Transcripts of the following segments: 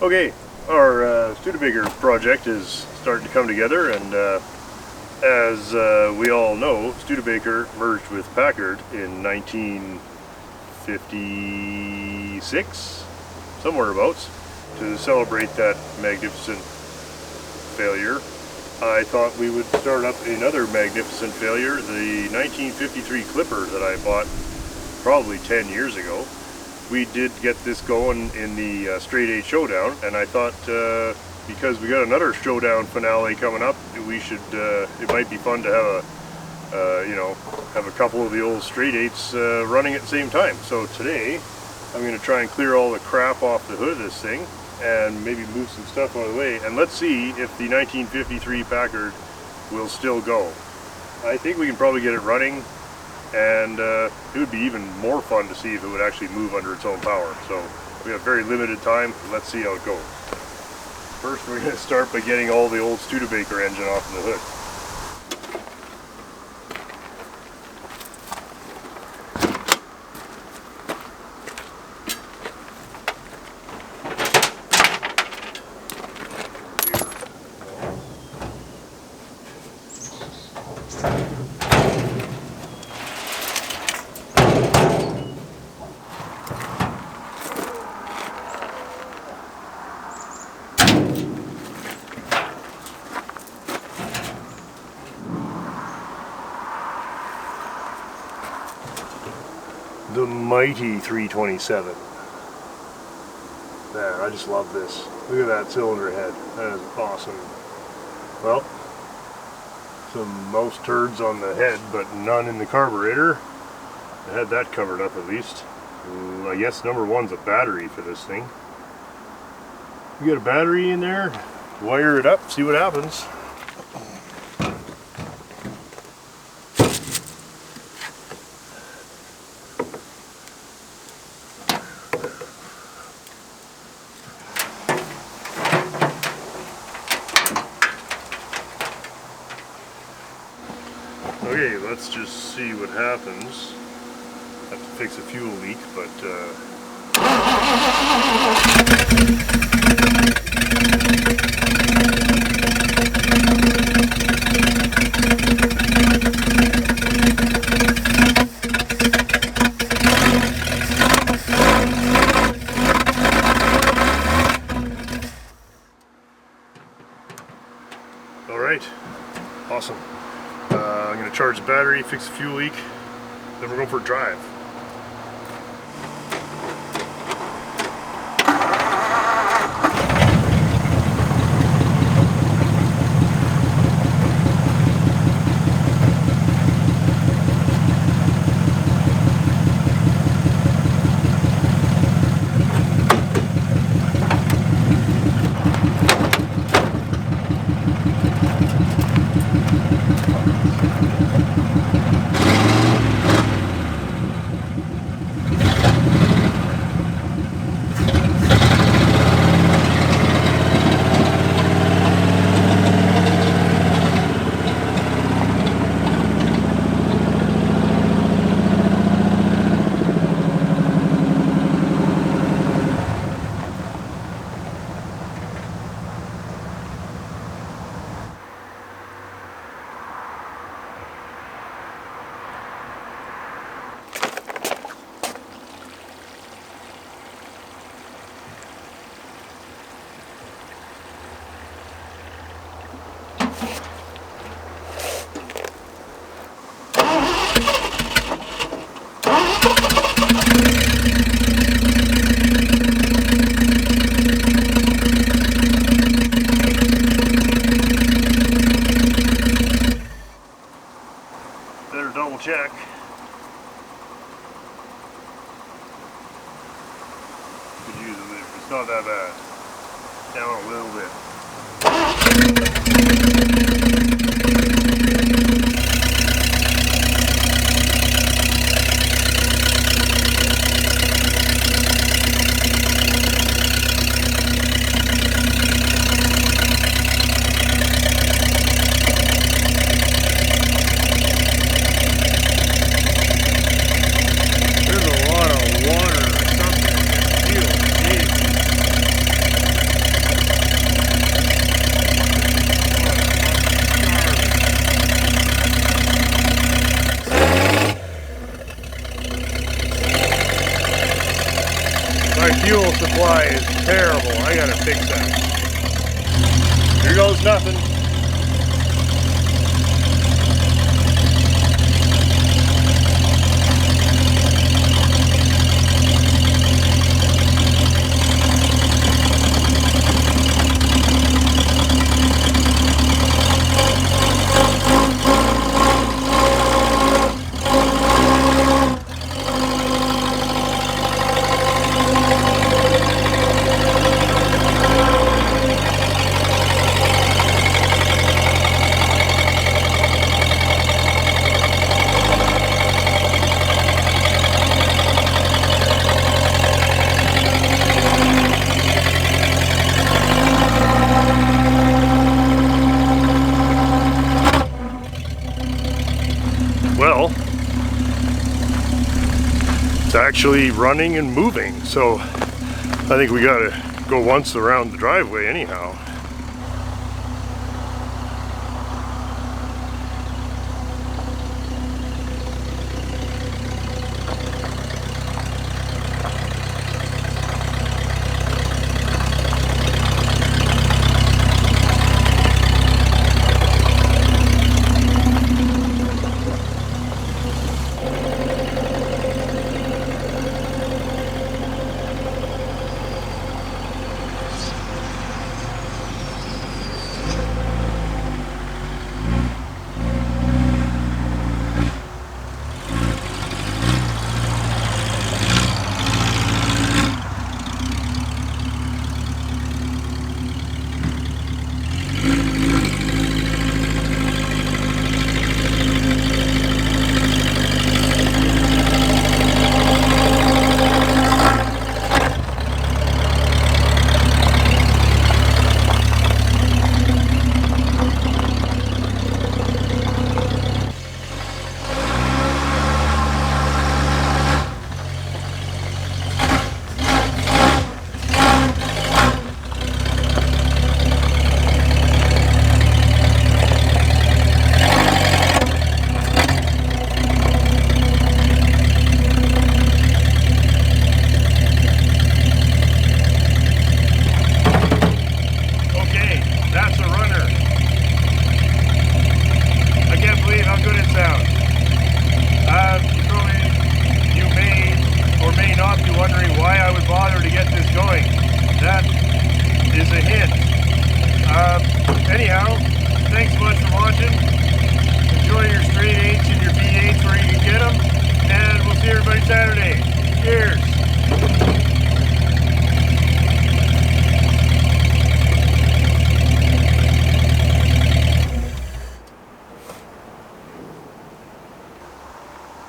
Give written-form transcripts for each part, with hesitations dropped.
Okay, our Studebaker project is starting to come together, and as we all know, Studebaker merged with Packard in 1956, somewhere abouts. To celebrate that magnificent failure, I thought we would start up another magnificent failure, the 1953 Clipper that I bought probably 10 years ago. We did get this going in the Straight 8 Showdown, and I thought because we got another Showdown finale coming up, we should it might be fun to have a have a couple of the old Straight 8s running at the same time. So today I'm going to try and clear all the crap off the hood of this thing and maybe move some stuff out of the way, and let's see if the 1953 Packard will still go. I think we can probably get it running, and it would be even more fun to see if it would actually move under its own power. So we have very limited time. Let's see how it goes. First, we're going to start by getting all the old Studebaker engine off the hood. The mighty 327. There, I just love this. Look at that cylinder head. That is awesome. Well, some mouse turds on the head, but none in the carburetor. I had that covered up at least. I guess number one's a battery for this thing. We got a battery in there. Wire it up, see what happens. Okay, let's just see what happens. Have to fix a fuel leak, but all right, awesome. I'm going to charge the battery, fix the fuel leak, then we're going for a drive. Double check. Could use a lift. It's not that bad. Down a little bit. fly is terrible. I gotta fix that. Here goes nothing. Well, it's actually running and moving, so I think we gotta go once around the driveway anyhow. Anyhow, thanks so much for watching. Enjoy your straight 8s and your V8s where you can get them. And we'll see everybody Saturday. Cheers.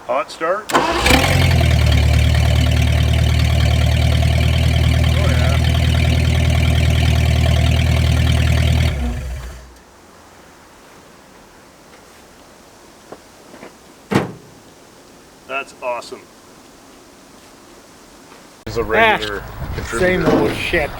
Hot start. That's awesome. This is a regular contributor. Same old shit.